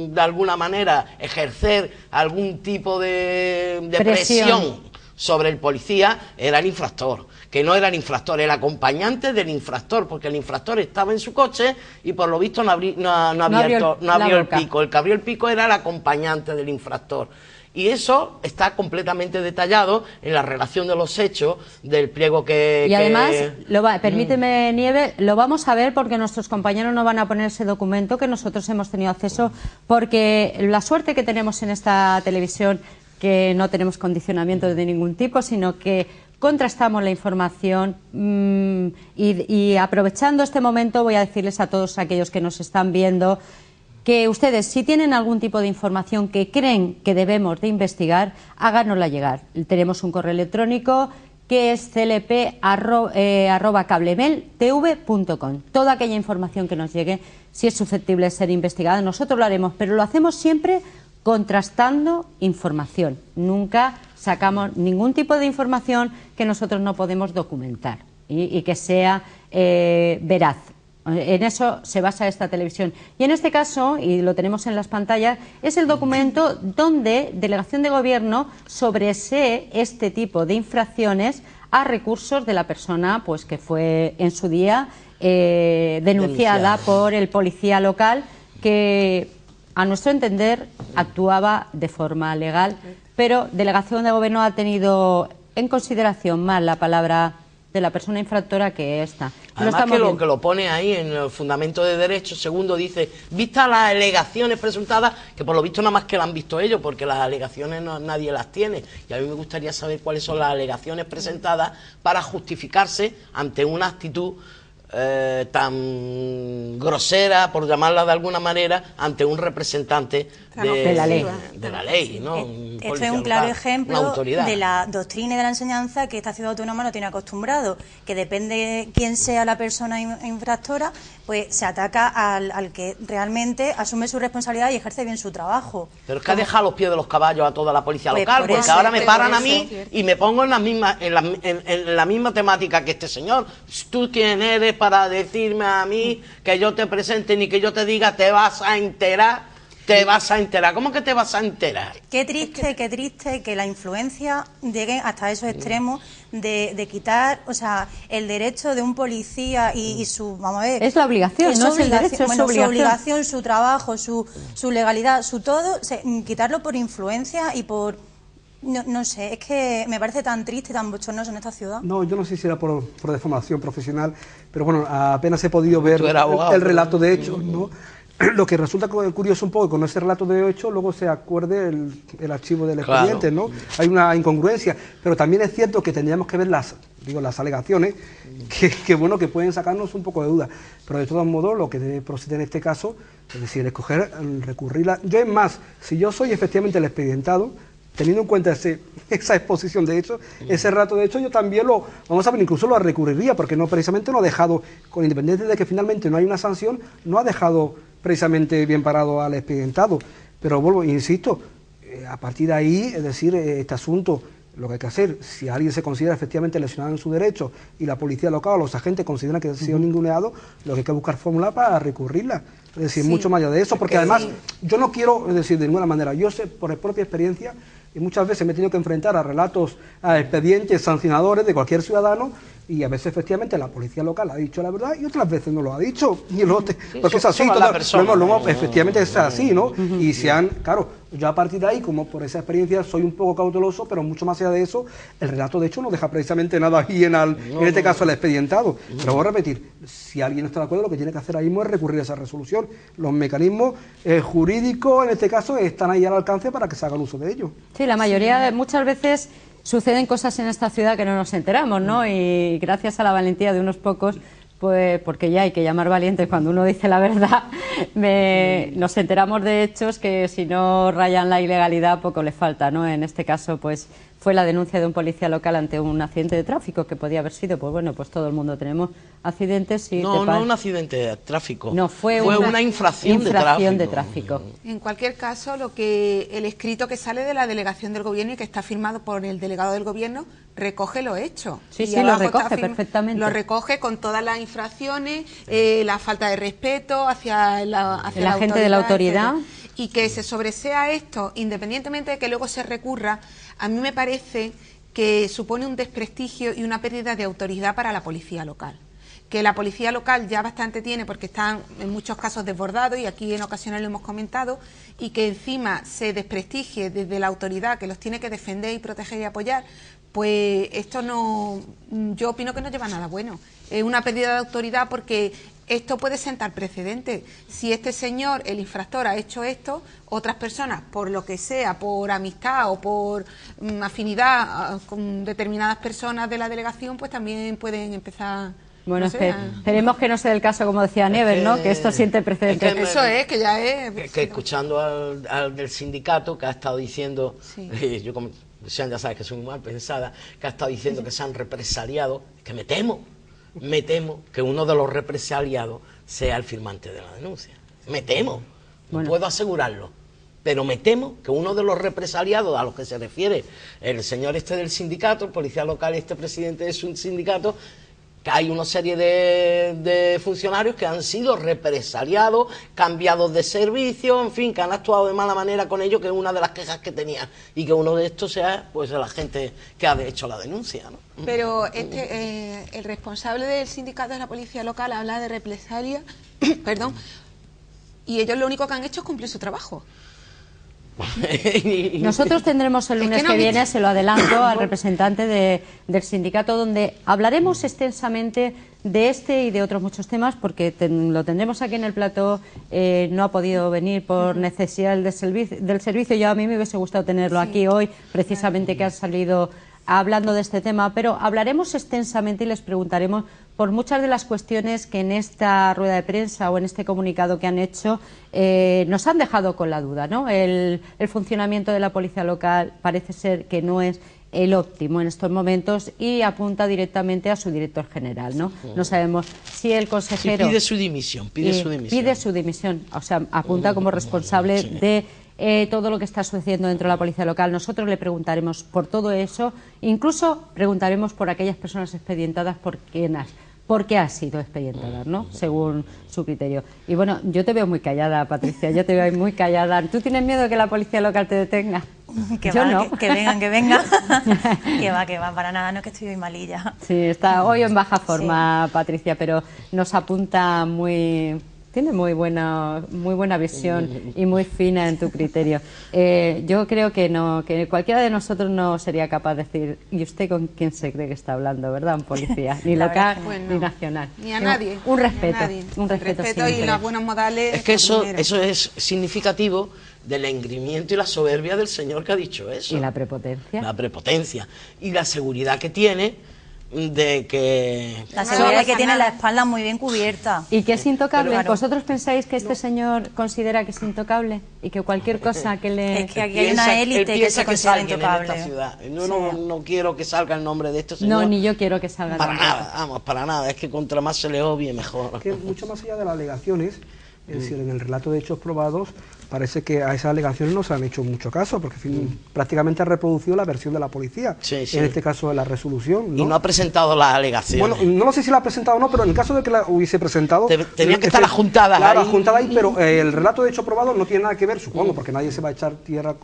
de alguna manera ejercer algún tipo de presión sobre el policía era el infractor, que no era el infractor, el acompañante del infractor, porque el infractor estaba en su coche y por lo visto no abrió el pico. El que abrió el pico era el acompañante del infractor. Y eso está completamente detallado en la relación de los hechos del pliego que... Y además, permíteme, Nieves, lo vamos a ver porque nuestros compañeros no van a poner ese documento que nosotros hemos tenido acceso, porque la suerte que tenemos en esta televisión, que no tenemos condicionamientos de ningún tipo, sino que contrastamos la información y aprovechando este momento voy a decirles a todos aquellos que nos están viendo que ustedes, si tienen algún tipo de información que creen que debemos de investigar, háganosla llegar. Tenemos un correo electrónico que es clp@cablemeltv.com. Toda aquella información que nos llegue, si es susceptible de ser investigada, nosotros lo haremos, pero lo hacemos siempre contrastando información. Nunca sacamos ningún tipo de información que nosotros no podemos documentar y que sea veraz. En eso se basa esta televisión. Y en este caso, y lo tenemos en las pantallas, es el documento donde Delegación de Gobierno sobresee este tipo de infracciones a recursos de la persona pues que fue en su día denunciada por el policía local, que a nuestro entender actuaba de forma legal, pero Delegación de Gobierno ha tenido en consideración más la palabra de la persona infractora que esta. Además que lo pone ahí en el fundamento de derecho, segundo dice, vistas las alegaciones presentadas, que por lo visto nada más que las han visto ellos, porque las alegaciones nadie las tiene, y a mí me gustaría saber cuáles son las alegaciones presentadas para justificarse ante una actitud tan grosera, por llamarla de alguna manera, ante un representante de la ley, ¿no? Esto es un claro ejemplo de la doctrina y de la enseñanza que esta ciudad autónoma no tiene acostumbrado, que depende de quién sea la persona infractora, pues se ataca al que realmente asume su responsabilidad y ejerce bien su trabajo. Pero es que ha dejado los pies de los caballos a toda la policía local, porque ahora me paran a mí y me pongo en la misma temática que este señor. ¿Tú quién eres para decirme a mí que yo te presente ni que yo te diga te vas a enterar? Te vas a enterar. ¿Cómo que te vas a enterar? Qué triste que la influencia llegue hasta esos extremos de quitar, o sea, el derecho de un policía y su, vamos a ver... Es la obligación, no es el derecho, es su obligación. Su obligación, su trabajo, su legalidad, su todo, quitarlo por influencia y por... No sé, es que me parece tan triste, tan bochornoso en esta ciudad. No, yo no sé si era por deformación profesional, pero bueno, apenas he podido ver el relato de hechos, ¿no? Lo que resulta curioso un poco con ese relato de hecho, luego se acuerde el archivo del expediente, ¿no? Hay una incongruencia, pero también es cierto que tendríamos que ver las alegaciones que bueno, que pueden sacarnos un poco de duda, pero de todos modos lo que debe proceder en este caso es decir, escoger, recurrirla. Yo es más, si yo soy efectivamente el expedientado, teniendo en cuenta esa exposición de hechos, ese rato de hecho, yo también vamos a ver, incluso lo recurriría, porque no precisamente no ha dejado, con independencia de que finalmente no hay una sanción, no ha dejado precisamente bien parado al expedientado. Pero vuelvo, insisto, a partir de ahí, es decir, este asunto, lo que hay que hacer, si alguien se considera efectivamente lesionado en su derecho y la policía local o los agentes consideran que ha sido ninguneado, lo que hay que buscar fórmula para recurrirla. Es decir, mucho más allá de eso, porque además yo no quiero, es decir, de ninguna manera, yo sé por propia experiencia, y muchas veces me he tenido que enfrentar a relatos, a expedientes sancionadores de cualquier ciudadano, y a veces efectivamente la policía local ha dicho la verdad y otras veces no lo ha dicho, porque es así, efectivamente es así, ¿no? Y claro, yo a partir de ahí, como por esa experiencia soy un poco cauteloso, pero mucho más allá de eso, el relato de hecho no deja precisamente nada bien en este caso al expedientado. Pero voy a repetir, si alguien no está de acuerdo, lo que tiene que hacer ahí mismo es recurrir a esa resolución. Los mecanismos jurídicos en este caso están ahí al alcance para que se haga el uso de ellos. Sí, la mayoría, muchas veces suceden cosas en esta ciudad que no nos enteramos, ¿no? Y gracias a la valentía de unos pocos, pues porque ya hay que llamar valientes cuando uno dice la verdad, nos enteramos de hechos que si no rayan la ilegalidad poco le falta, ¿no? En este caso, pues fue la denuncia de un policía local ante un accidente de tráfico que podía haber sido, pues bueno, pues todo el mundo tenemos accidentes. No un accidente de tráfico. No, fue una infracción de tráfico. En cualquier caso, el escrito que sale de la delegación del gobierno y que está firmado por el delegado del gobierno recoge lo hecho. Sí, lo recoge perfectamente. Lo recoge con todas las infracciones, la falta de respeto hacia la gente de la autoridad. Etcétera. Y que se sobresea esto, independientemente de que luego se recurra, a mí me parece que supone un desprestigio y una pérdida de autoridad para la policía local. Que la policía local ya bastante tiene, porque están en muchos casos desbordados, y aquí en ocasiones lo hemos comentado, y que encima se desprestigie desde la autoridad que los tiene que defender y proteger y apoyar, pues esto yo opino que no lleva nada bueno. Es una pérdida de autoridad porque esto puede sentar precedente. Si este señor, el infractor, ha hecho esto, otras personas, por lo que sea, por amistad o por afinidad con determinadas personas de la delegación, pues también pueden empezar... Bueno, no sé, esperemos que no sea el caso, como decía Nieves, ¿no? Que esto siente precedente. Eso es, que ya es... Que escuchando al del sindicato que ha estado diciendo, yo como ya sabes que soy muy mal pensada, que ha estado diciendo que se han represaliado, que me temo que uno de los represaliados sea el firmante de la denuncia. Me temo, no puedo asegurarlo, pero me temo que uno de los represaliados a los que se refiere el señor este del sindicato, el policía local, este presidente de su sindicato, que hay una serie de funcionarios que han sido represaliados, cambiados de servicio, en fin, que han actuado de mala manera con ellos, que es una de las quejas que tenía, y que uno de estos sea pues la gente que ha hecho la denuncia, ¿no? Pero el responsable del sindicato de la policía local habla de represalia, perdón, y ellos lo único que han hecho es cumplir su trabajo. Nosotros tendremos el lunes que viene, se lo adelanto, al representante del sindicato, donde hablaremos extensamente de este y de otros muchos temas, porque lo tendremos aquí en el plató. No ha podido venir por necesidad del servicio. Yo a mí me hubiese gustado tenerlo aquí hoy, precisamente que ha salido hablando de este tema, pero hablaremos extensamente y les preguntaremos por muchas de las cuestiones que en esta rueda de prensa o en este comunicado que han hecho nos han dejado con la duda, ¿no? El funcionamiento de la policía local parece ser que no es el óptimo en estos momentos y apunta directamente a su director general, ¿no? No sabemos si el consejero... Sí, pide su dimisión, pide su dimisión, o sea, apunta como responsable de todo lo que está sucediendo dentro de la policía local. Nosotros le preguntaremos por todo eso, incluso preguntaremos por aquellas personas expedientadas, por qué ha sido expedientada, ¿no? Según su criterio. Y bueno, yo te veo muy callada, Patricia, yo te veo ahí muy callada. ¿Tú tienes miedo de que la policía local te detenga? Yo no. Que vengan. que va, para nada, no es que estoy hoy malilla. Sí, está hoy en baja forma, sí. Patricia, pero nos apunta tiene muy buena visión y muy fina en tu criterio. Yo creo que cualquiera de nosotros no sería capaz de decir, ¿y usted con quién se cree que está hablando, verdad? Un policía, ni local ni nacional. Ni a nadie. Un respeto. Un respeto y los buenos modales. Es que eso es significativo del engreimiento y la soberbia del señor que ha dicho eso. Y la prepotencia. La prepotencia. Y la seguridad que tiene de que... La seguridad que tiene la espalda muy bien cubierta. Y que es intocable. Pero, claro, ¿vosotros pensáis que este señor considera que es intocable? Y que cualquier cosa que le... Es que aquí hay una élite que se considera intocable. En esta ciudad. No quiero que salga el nombre de este señor. No, ni yo quiero que salga. Para nada, vamos, para nada. Es que contra más se le obvie, mejor. Es que mucho más allá de las alegaciones, es decir, en el relato de hechos probados, parece que a esas alegaciones no se han hecho mucho caso, porque prácticamente ha reproducido la versión de la policía, en este caso de la resolución, ¿no? Y no ha presentado las alegaciones. Bueno, no sé si la ha presentado o no, pero en el caso de que la hubiese presentado... Tenían que estar adjuntadas ahí. Claro, adjuntadas ahí, pero el relato de hecho probado no tiene nada que ver, supongo, porque nadie se va a echar tierra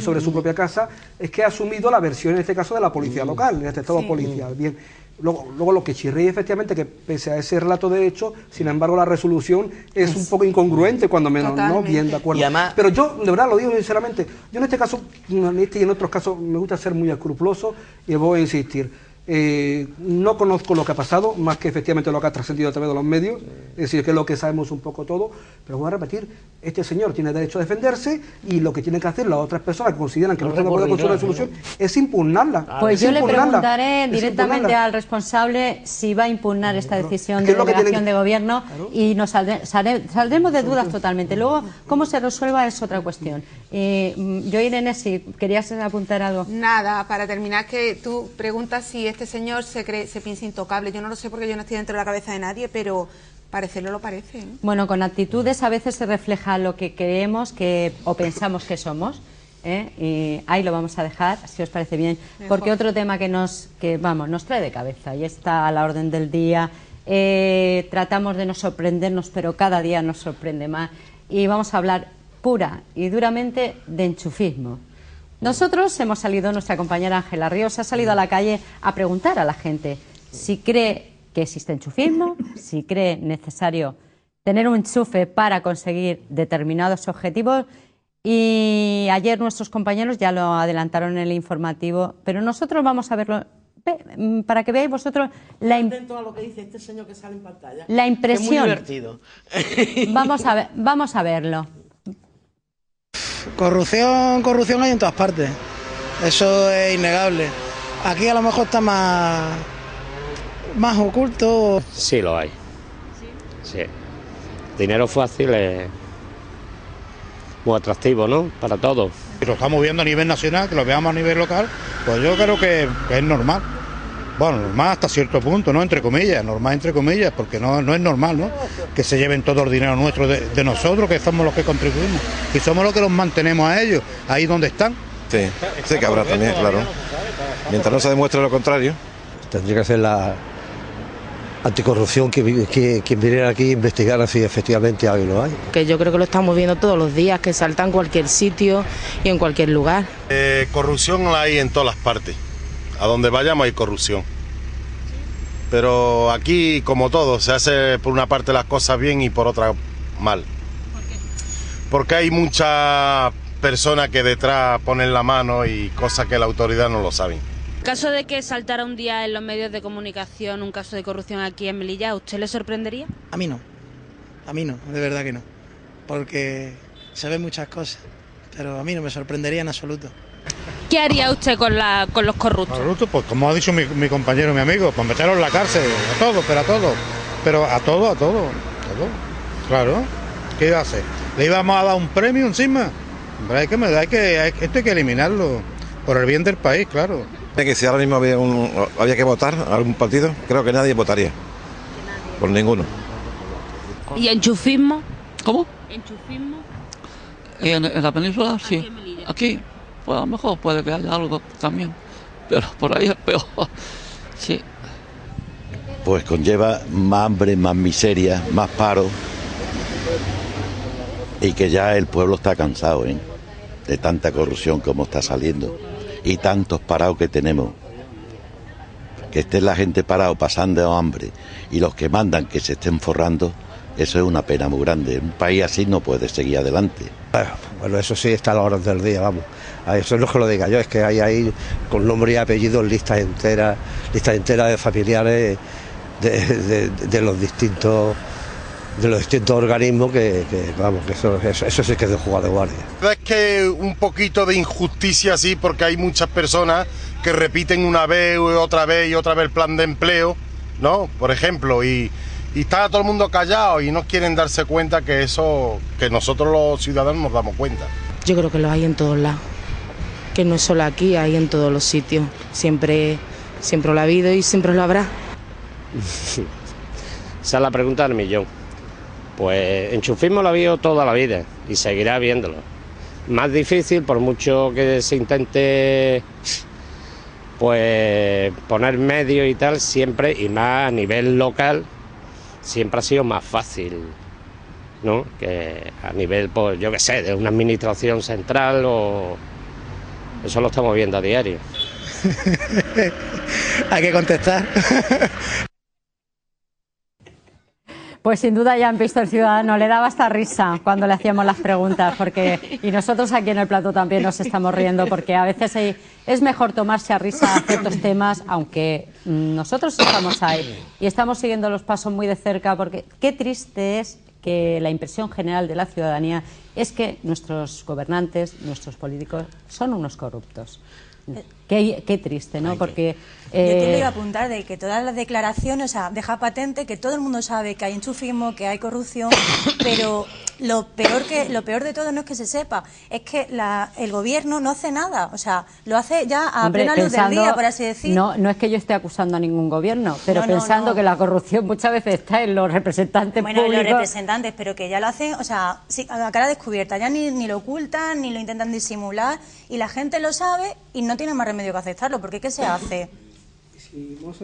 sobre su propia casa, es que ha asumido la versión, en este caso, de la policía local, en este estado policial. Bien. Luego lo que chirría efectivamente que pese a ese relato de hecho, sin embargo la resolución es un poco incongruente, cuando menos, ¿no? Bien, de acuerdo. Además, pero yo, de verdad, lo digo sinceramente, yo en este caso, en este y en otros casos, me gusta ser muy escrupuloso y voy a insistir. No conozco lo que ha pasado, más que efectivamente lo que ha trascendido a través de los medios, es decir, que es lo que sabemos un poco todo, pero voy a repetir, este señor tiene derecho a defenderse y lo que tienen que hacer las otras personas que consideran que no están de acuerdo con su resolución es impugnarla. Pues yo le preguntaré directamente al responsable si va a impugnar esta decisión de delegación de gobierno y nos saldremos de dudas totalmente. Luego, cómo se resuelva es otra cuestión. Yo, Irene, si querías apuntar algo. Nada, para terminar, que tú preguntas si este señor se piensa intocable. Yo no lo sé porque yo no estoy dentro de la cabeza de nadie, pero parecerlo lo parece, ¿eh? Bueno, con actitudes a veces se refleja lo que creemos o pensamos que somos, ¿eh? Y ahí lo vamos a dejar, si os parece bien, porque otro tema que nos trae de cabeza y está a la orden del día. Tratamos de no sorprendernos, pero cada día nos sorprende más, y vamos a hablar pura y duramente de enchufismo. Nosotros hemos salido, nuestra compañera Ángela Ríos ha salido a la calle a preguntar a la gente si cree que existe enchufismo, si cree necesario tener un enchufe para conseguir determinados objetivos, y ayer nuestros compañeros ya lo adelantaron en el informativo, pero nosotros vamos a verlo para que veáis vosotros Atento a lo que dice este señor que sale en pantalla. la impresión. Es muy divertido. Vamos a verlo. Corrupción hay en todas partes. Eso es innegable. Aquí a lo mejor está más oculto. Sí, lo hay. Sí. Dinero fácil es muy atractivo, ¿no? Para todos. Si lo estamos viendo a nivel nacional, que lo veamos a nivel local, pues yo creo que es normal. Bueno, normal hasta cierto punto, ¿no? Entre comillas, normal entre comillas, porque no es normal, ¿no? Que se lleven todo el dinero nuestro de nosotros, que somos los que contribuimos, y somos los que los mantenemos a ellos, ahí donde están. Sí que habrá también, claro. Mientras no se demuestre lo contrario. Tendría que ser la anticorrupción que viniera aquí a investigar si efectivamente hay o no hay. Que yo creo que lo estamos viendo todos los días, que salta en cualquier sitio y en cualquier lugar. Corrupción la hay en todas las partes. A donde vayamos hay corrupción. Pero aquí, como todo, se hace por una parte las cosas bien y por otra mal. ¿Por qué? Porque hay muchas personas que detrás ponen la mano y cosas que la autoridad no lo saben. En caso de que saltara un día en los medios de comunicación un caso de corrupción aquí en Melilla, ¿a usted le sorprendería? A mí no, de verdad que no. Porque se ven muchas cosas, pero a mí no me sorprendería en absoluto. ¿Qué haría usted con los corruptos? Corruptos, pues como ha dicho mi compañero, mi amigo, pues meterlos en la cárcel, a todos, pero a todo. Claro, ¿qué iba a hacer? ¿Le íbamos a dar un premio encima? Hombre, esto hay que eliminarlo, por el bien del país, claro. Que si ahora mismo había que votar a algún partido, creo que nadie votaría. Por ninguno. ¿Y enchufismo? ¿Cómo? ¿Enchufismo? En la península, sí. Aquí, pues a lo mejor puede que haya algo también, pero por ahí es peor. Sí. Pues conlleva más hambre, más miseria, más paro, y que ya el pueblo está cansado, de tanta corrupción como está saliendo y tantos parados que tenemos. Que esté la gente parado pasando hambre y los que mandan que se estén forrando, eso es una pena muy grande. Un país así no puede seguir adelante. Bueno, eso sí está a las horas del día, vamos. Eso no es que lo diga yo, es que hay ahí con nombre y apellidos listas enteras de familiares de los distintos organismos que vamos, que eso sí que es de jugar de guardia. Es que un poquito de injusticia sí, porque hay muchas personas que repiten una vez y otra vez el plan de empleo, ¿no? Por ejemplo, y está todo el mundo callado y no quieren darse cuenta que eso, que nosotros los ciudadanos nos damos cuenta. Yo creo que lo hay en todos lados, que no es solo aquí, hay en todos los sitios. Siempre lo ha habido y siempre lo habrá. Esa es la pregunta del millón. Pues enchufismo lo ha habido toda la vida y seguirá viéndolo. Más difícil, por mucho que se intente pues poner medios y tal, siempre, y más a nivel local, siempre ha sido más fácil, ¿no? Que a nivel, pues yo qué sé, de una administración central, o eso lo estamos viendo a diario. Hay que contestar. Pues sin duda ya han visto el ciudadano, le daba hasta risa cuando le hacíamos las preguntas, y nosotros aquí en el plató también nos estamos riendo, porque a veces es mejor tomarse a risa ciertos temas, aunque nosotros estamos ahí y estamos siguiendo los pasos muy de cerca, porque qué triste es que la impresión general de la ciudadanía es que nuestros gobernantes, nuestros políticos, son unos corruptos. Qué triste, ¿no? Porque yo te iba a apuntar de que todas las declaraciones, o sea, deja patente que todo el mundo sabe que hay enchufismo, que hay corrupción, pero lo peor de todo no es que se sepa, es que el gobierno no hace nada, o sea, lo hace ya a plena luz del día, por así decir. No es que yo esté acusando a ningún gobierno, pero pensando que la corrupción muchas veces está en los representantes públicos. Bueno, en los representantes, pero que ya lo hacen, o sea, sí, a cara descubierta, ya ni lo ocultan, ni lo intentan disimular, y la gente lo sabe y no tiene más remedio que aceptarlo, porque ¿qué se hace? Sí, nos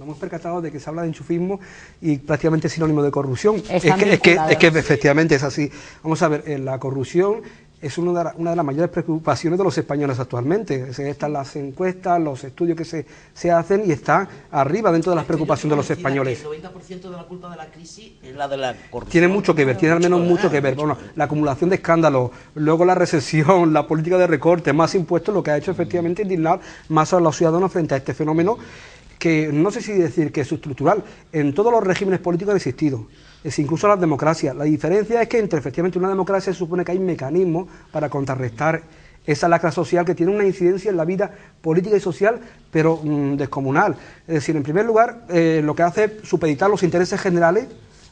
hemos percatado de que se habla de enchufismo y prácticamente es sinónimo de corrupción. Es que efectivamente es así. Vamos a ver, la corrupción es una de las mayores preocupaciones de los españoles actualmente. Están las encuestas, los estudios que se hacen y están arriba dentro de las preocupaciones de los españoles. El 90% de la culpa de la crisis es la de la corrupción. Tiene mucho que ver, tiene al menos mucho que ver. Bueno, la acumulación de escándalos, luego la recesión, la política de recorte, más impuestos, lo que ha hecho efectivamente indignar más a los ciudadanos frente a este fenómeno que no sé si decir que es estructural. En todos los regímenes políticos ha existido. Es incluso las democracias. La diferencia es que entre efectivamente una democracia se supone que hay mecanismos para contrarrestar esa lacra social que tiene una incidencia en la vida política y social, pero descomunal. Es decir, en primer lugar, lo que hace es supeditar los intereses generales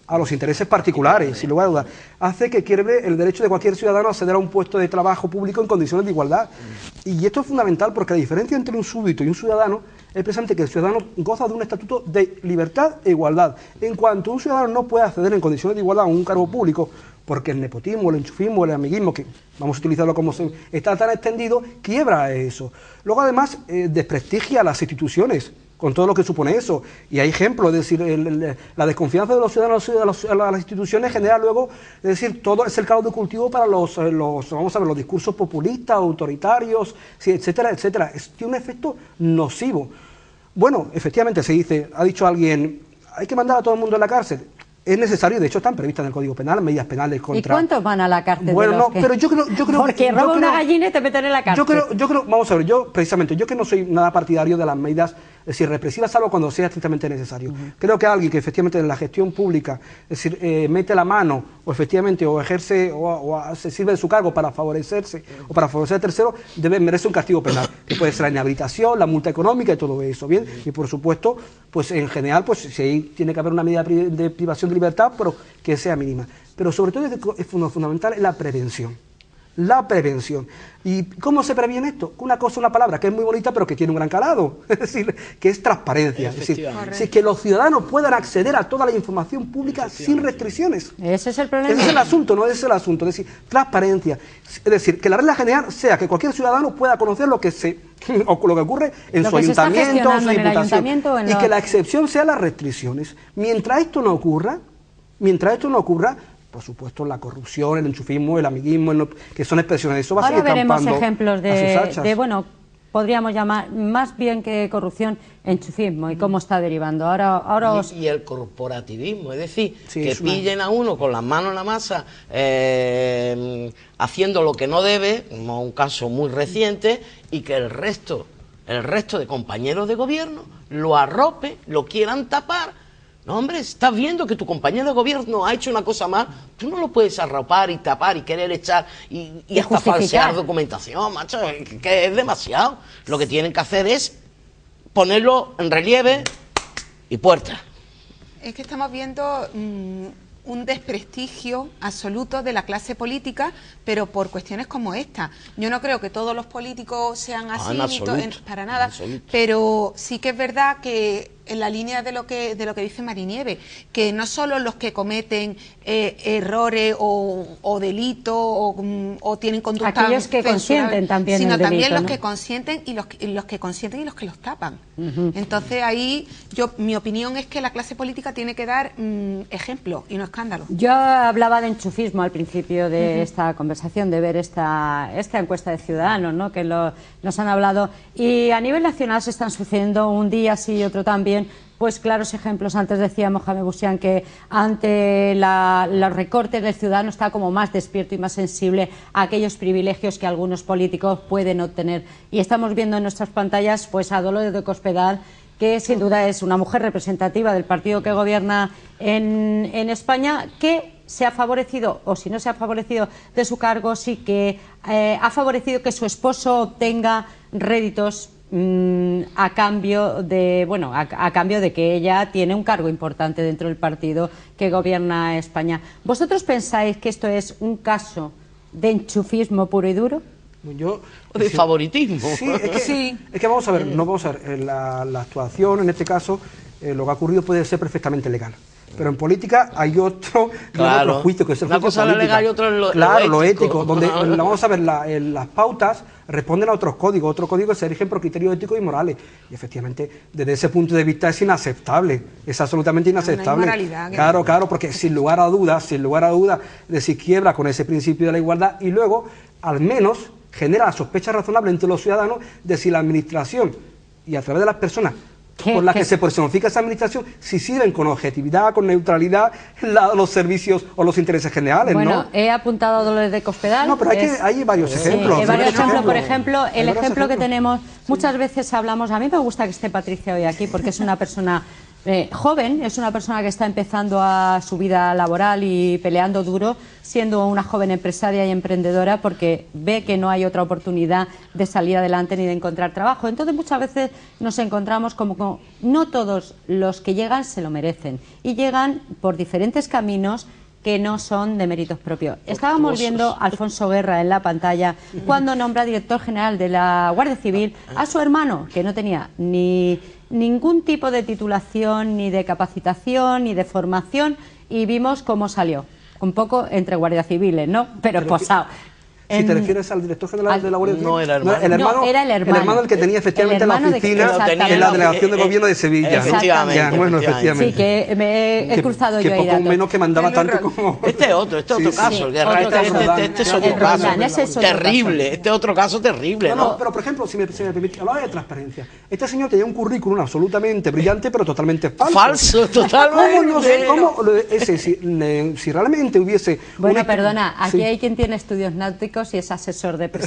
a los intereses particulares, sin lugar a dudas. Hace que quiebre el derecho de cualquier ciudadano a acceder a un puesto de trabajo público en condiciones de igualdad. Y esto es fundamental porque la diferencia entre un súbdito y un ciudadano es precisamente que el ciudadano goza de un estatuto de libertad e igualdad. En cuanto un ciudadano no puede acceder en condiciones de igualdad a un cargo público, porque el nepotismo, el enchufismo, el amiguismo, que vamos a utilizarlo como está tan extendido, quiebra eso. Luego, además, desprestigia a las instituciones, con todo lo que supone eso. Y hay ejemplos, es decir, la desconfianza de los ciudadanos a las instituciones genera luego, es decir, todo es el caldo de cultivo para los discursos populistas, autoritarios, sí, etcétera, etcétera. Tiene un efecto nocivo. Bueno, efectivamente se dice, ha dicho alguien, hay que mandar a todo el mundo a la cárcel. Es necesario, de hecho están previstas en el Código Penal medidas penales contra... ¿Y cuántos van a la cárcel? Bueno, no, pero yo creo porque roba una gallina y te meten en la cárcel. Yo creo, vamos a ver, yo que no soy nada partidario de las medidas, es decir, represivas, salvo cuando sea estrictamente necesario. Creo que alguien que efectivamente en la gestión pública, es decir, mete la mano o efectivamente o ejerce o se sirve de su cargo para favorecerse o para favorecer a terceros, merece un castigo penal, que puede ser la inhabilitación, la multa económica y todo eso, ¿bien? Y por supuesto, pues en general, pues si ahí tiene que haber una medida de privación de libertad, pero que sea mínima. Pero sobre todo es fundamental la prevención. La prevención. ¿Y cómo se previene esto? Una palabra que es muy bonita pero que tiene un gran calado, es decir, que es transparencia. Es decir, que los ciudadanos puedan acceder a toda la información pública sin restricciones. Ese es el problema. Ese es el asunto, no es el asunto. Es decir, transparencia. Es decir, que la regla general sea que cualquier ciudadano pueda conocer lo que ocurre en su ayuntamiento, en su diputación, y que la excepción sea las restricciones. Mientras esto no ocurra, por supuesto, la corrupción, el enchufismo, el amiguismo, que son expresiones de eso, va a seguir campando. Ahora veremos ejemplos de, bueno, podríamos llamar más bien que corrupción, enchufismo y cómo está derivando. Y el corporativismo, es decir, que pillen a uno con las manos en la masa haciendo lo que no debe, como un caso muy reciente, y que el resto de compañeros de gobierno lo arrope, lo quieran tapar. No, hombre, estás viendo que tu compañero de gobierno ha hecho una cosa mal, tú no lo puedes arropar y tapar y querer echar y hasta falsear documentación, macho, que es demasiado. Lo que tienen que hacer es ponerlo en relieve y puerta. Es que estamos viendo un desprestigio absoluto de la clase política, pero por cuestiones como esta. Yo no creo que todos los políticos sean así, para nada, pero sí que es verdad que en la línea de lo que dice Marinieves, que no solo los que cometen errores o delitos o tienen conductas aquellos que consienten también sino el delito, también los ¿no? que consienten y los que consienten y los que los tapan. Entonces ahí mi opinión es que la clase política tiene que dar ejemplo y no escándalo. Yo hablaba de enchufismo al principio de esta conversación, de ver esta encuesta de Ciudadanos, ¿no? Que nos han hablado, y a nivel nacional se están sucediendo un día sí y otro también, pues claros ejemplos. Antes decía Mohamed Bouchian que ante los recortes del ciudadano está como más despierto y más sensible a aquellos privilegios que algunos políticos pueden obtener, y estamos viendo en nuestras pantallas pues a Dolores de Cospedal, que sin duda es una mujer representativa del partido que gobierna en España, que se ha favorecido, o si no se ha favorecido de su cargo, sí que ha favorecido que su esposo obtenga réditos a cambio de que ella tiene un cargo importante dentro del partido que gobierna España. ¿Vosotros pensáis que esto es un caso de enchufismo puro y duro? De favoritismo. Sí, es que vamos a ver, la actuación en este caso, lo que ha ocurrido puede ser perfectamente legal. Pero en política hay otro juicio, que es el una juicio cosa política. legal y otra lo claro, lo ético, ético, donde vamos a ver las pautas responden a otros códigos. Otros códigos se rigen por criterios éticos y morales. Y efectivamente, desde ese punto de vista es inaceptable. Es absolutamente inaceptable. Claro, porque sin lugar a dudas, de si quiebra con ese principio de la igualdad y luego, al menos, genera la sospecha razonable entre los ciudadanos de si la administración y a través de las personas por las que se personifica esa administración, si sirven con objetividad, con neutralidad, los servicios o los intereses generales, bueno, ¿no? He apuntado a Dolores de Cospedal. No, pero hay varios ejemplos. Hay varios ejemplos. Por ejemplo, el ejemplo que tenemos, muchas veces hablamos, a mí me gusta que esté Patricia hoy aquí, porque es una persona joven, es una persona que está empezando a su vida laboral y peleando duro, siendo una joven empresaria y emprendedora, porque ve que no hay otra oportunidad de salir adelante ni de encontrar trabajo. Entonces muchas veces nos encontramos como no todos los que llegan se lo merecen y llegan por diferentes caminos que no son de méritos propios. Estábamos viendo a Alfonso Guerra en la pantalla cuando nombra director general de la Guardia Civil a su hermano, que no tenía ningún tipo de titulación, ni de capacitación, ni de formación, y vimos cómo salió. Un poco entre guardias civiles, ¿no? Pero posado. Si te refieres al director general de la Guardia Civil, no era hermano. Era el hermano. El hermano el que tenía efectivamente la oficina en la delegación de gobierno de Sevilla. Efectivamente. Ya, bueno, efectivamente. Sí, que me he cruzado yo ahí. Que poco menos que mandaba tanto como... Este es otro caso. Este es otro caso terrible. Este es otro caso terrible, ¿no? Pero por ejemplo, si me permite, hablaba de transparencia. Este señor tenía un currículum absolutamente brillante, pero totalmente falso. Falso, totalmente. ¿Cómo si realmente hubiese... Bueno, perdona, aquí hay quien tiene estudios náuticos y es asesor de no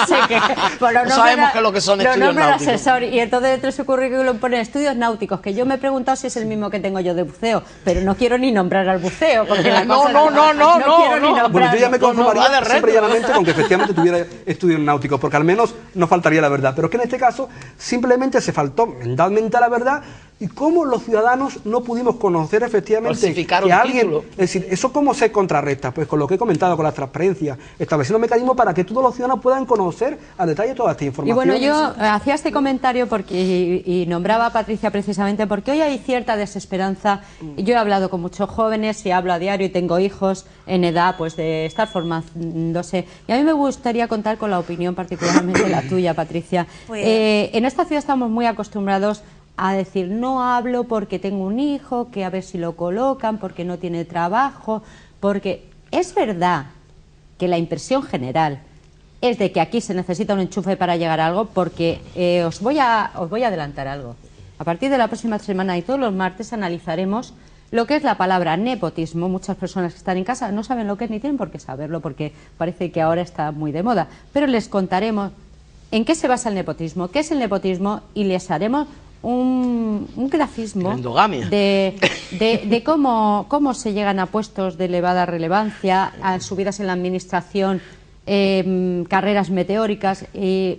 sé qué. No sabemos qué es lo que son estudios náuticos. Asesor, y entonces dentro de su currículum pone estudios náuticos, que yo me he preguntado si es el mismo que tengo yo de buceo, pero no quiero ni nombrar al buceo, porque no quiero ni nombrar. Bueno, yo ya me conformaría simple y llanamente con que efectivamente tuviera estudios náuticos, porque al menos no faltaría la verdad. Pero es que en este caso simplemente se faltó mentalmente a la verdad. ¿Y cómo los ciudadanos no pudimos conocer efectivamente que alguien... Es decir, ¿eso cómo se contrarresta? Pues con lo que he comentado, con la transparencia, estableciendo mecanismos para que todos los ciudadanos puedan conocer a detalle toda esta información. Y bueno, yo hacía este comentario porque y nombraba a Patricia precisamente porque hoy hay cierta desesperanza. Yo he hablado con muchos jóvenes y hablo a diario y tengo hijos en edad pues de estar formándose. Y a mí me gustaría contar con la opinión, particularmente la tuya, Patricia. En esta ciudad estamos muy acostumbrados a decir, no hablo porque tengo un hijo, que a ver si lo colocan, porque no tiene trabajo, porque es verdad que la impresión general es de que aquí se necesita un enchufe para llegar a algo, porque os voy a adelantar algo. A partir de la próxima semana y todos los martes analizaremos lo que es la palabra nepotismo. Muchas personas que están en casa no saben lo que es ni tienen por qué saberlo, porque parece que ahora está muy de moda, pero les contaremos en qué se basa el nepotismo, qué es el nepotismo, y les haremos un grafismo de cómo se llegan a puestos de elevada relevancia, a subidas en la administración, carreras meteóricas.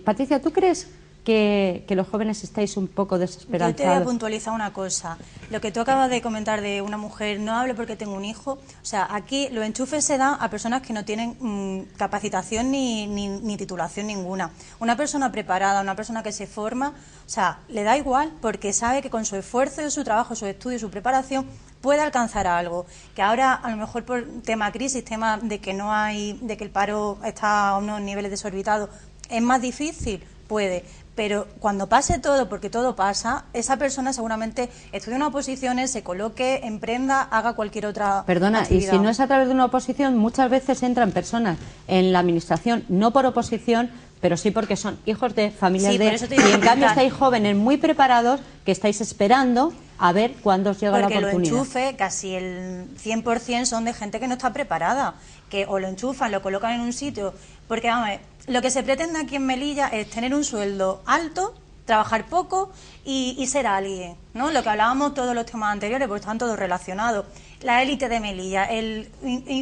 Patricia, ¿tú crees que los jóvenes estáis un poco desesperanzados? Yo te voy a puntualizar una cosa. Lo que tú acabas de comentar de una mujer, no hablo porque tengo un hijo, o sea, aquí los enchufes se dan a personas que no tienen capacitación ni titulación ninguna. Una persona preparada, una persona que se forma, o sea, le da igual porque sabe que con su esfuerzo, su trabajo, su estudio, su preparación, puede alcanzar algo. Que ahora, a lo mejor por tema crisis, tema de que no hay, de que el paro está a unos niveles desorbitados, es más difícil, puede. Pero cuando pase todo, porque todo pasa, esa persona seguramente estudie unas oposiciones, se coloque, emprenda, haga cualquier otra actividad. Y si no es a través de una oposición, muchas veces entran personas en la administración, no por oposición, pero sí porque son hijos de familias y en cambio estáis jóvenes muy preparados que estáis esperando a ver cuándo os llega la oportunidad. Porque lo enchufe, casi el 100% son de gente que no está preparada, que o lo enchufan, lo colocan en un sitio, porque vamos, lo que se pretende aquí en Melilla es tener un sueldo alto, trabajar poco y ser alguien, ¿no? Lo que hablábamos todos los temas anteriores, porque están todos relacionados. La élite de Melilla,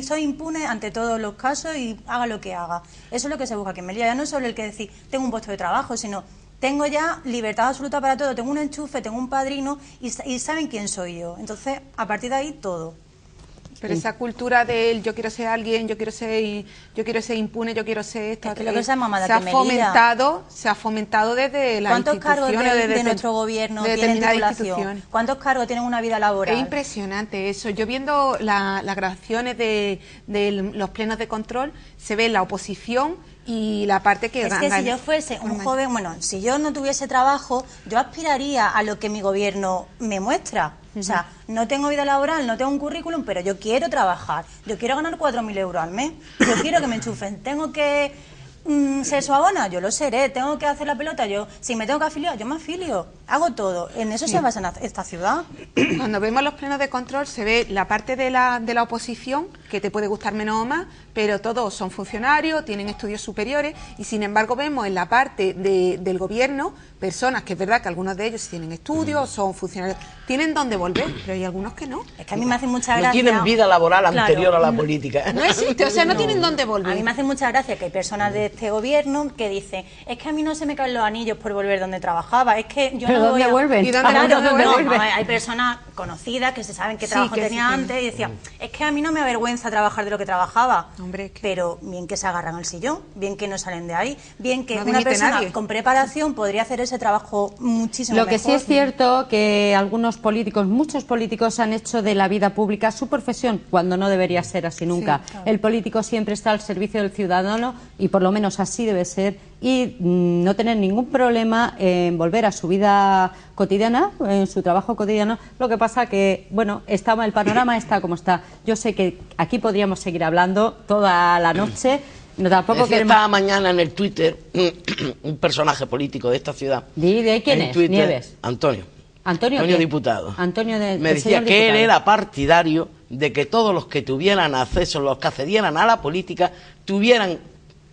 soy impune ante todos los casos y haga lo que haga. Eso es lo que se busca aquí en Melilla. Ya no es solo el que decir, tengo un puesto de trabajo, sino tengo ya libertad absoluta para todo, tengo un enchufe, tengo un padrino y saben quién soy yo. Entonces, a partir de ahí, todo. Pero esa cultura del yo quiero ser alguien, yo quiero ser impune, yo quiero ser esto, es que lo que se ha fomentado desde las instituciones. ¿Cuántos cargos de nuestro gobierno tienen titulación? ¿Cuántos cargos tienen una vida laboral? Es impresionante eso. Yo viendo las grabaciones de los plenos de control, se ve la oposición y la parte que es que si yo fuese un joven, bueno, si yo no tuviese trabajo, yo aspiraría a lo que mi gobierno me muestra. O sea, no tengo vida laboral, no tengo un currículum, pero yo quiero trabajar. Yo quiero ganar 4.000 euros al mes. Yo quiero que me enchufen. Tengo que ser suabona, yo lo seré. Tengo que hacer la pelota, si me tengo que afiliar, yo me afilio. Hago todo. En eso se basa esta ciudad. Cuando vemos los plenos de control se ve la parte de la oposición, que te puede gustar menos o más, pero todos son funcionarios, tienen estudios superiores, y sin embargo vemos en la parte del gobierno personas que es verdad que algunos de ellos tienen estudios, son funcionarios, tienen donde volver, pero hay algunos que no. Es que a mí me hace mucha gracia. No tienen vida laboral anterior a la política. No existe, o sea, no tienen donde volver. A mí me hace mucha gracia que hay personas de este gobierno que dicen, es que a mí no se me caen los anillos por volver donde trabajaba, es que yo ¿Pero dónde vuelven? ¿Y dónde vuelven? Hay personas conocidas que se saben qué trabajo tenía antes y decían, es que a mí no me avergüenza trabajar de lo que trabajaba. Hombre, pero bien que se agarran al sillón, bien que no salen de ahí, bien que una persona con preparación podría hacer ese trabajo muchísimo mejor. Lo que sí es cierto que algunos políticos, muchos políticos han hecho de la vida pública su profesión, cuando no debería ser así nunca. Sí, claro. El político siempre está al servicio del ciudadano y por lo menos así debe ser, y no tener ningún problema en volver a su vida cotidiana, en su trabajo cotidiano. Lo que pasa que, bueno, el panorama está como está. Yo sé que aquí podríamos seguir hablando toda la noche. No, tampoco estaba mañana en el Twitter un personaje político de esta ciudad. ¿De quién es? Twitter, Nieves. Antonio diputado. Antonio me decía que él era partidario de que todos los que tuvieran acceso, los que accedieran a la política, tuvieran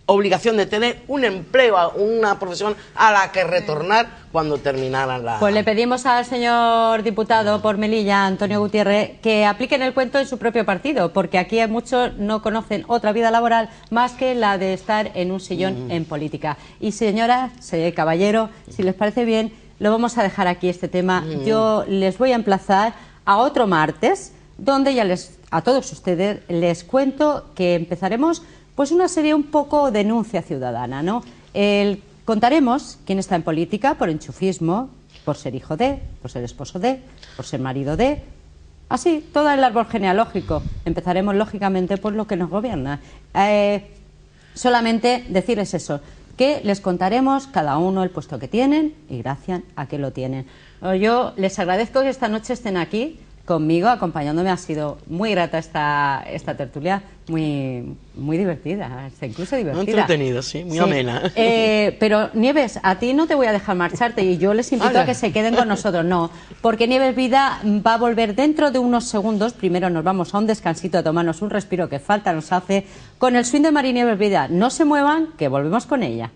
obligación de tener un empleo, una profesión a la que retornar cuando terminaran la... Pues le pedimos al señor diputado por Melilla, Antonio Gutiérrez, que apliquen el cuento en su propio partido, porque aquí muchos no conocen otra vida laboral más que la de estar en un sillón en política. Y señoras, caballero, si les parece bien, lo vamos a dejar aquí este tema. Yo les voy a emplazar a otro martes, donde ya a todos ustedes les cuento que empezaremos pues una serie un poco denuncia ciudadana, ¿no? Contaremos quién está en política por enchufismo, por ser hijo de, por ser esposo de, por ser marido de, así, todo el árbol genealógico. Empezaremos, lógicamente, por lo que nos gobierna. Solamente decirles eso, que les contaremos cada uno el puesto que tienen y gracias a que lo tienen. Yo les agradezco que esta noche estén aquí conmigo, acompañándome. Ha sido muy grata esta tertulia, muy divertida, incluso divertida. Muy entretenido, sí, muy amena. Pero Nieves, a ti no te voy a dejar marcharte y yo les invito a que se queden con nosotros, no, porque Nieves Vida va a volver dentro de unos segundos. Primero nos vamos a un descansito, a tomarnos un respiro que falta nos hace, con el swing de Mari Nieves Vida. No se muevan, que volvemos con ella.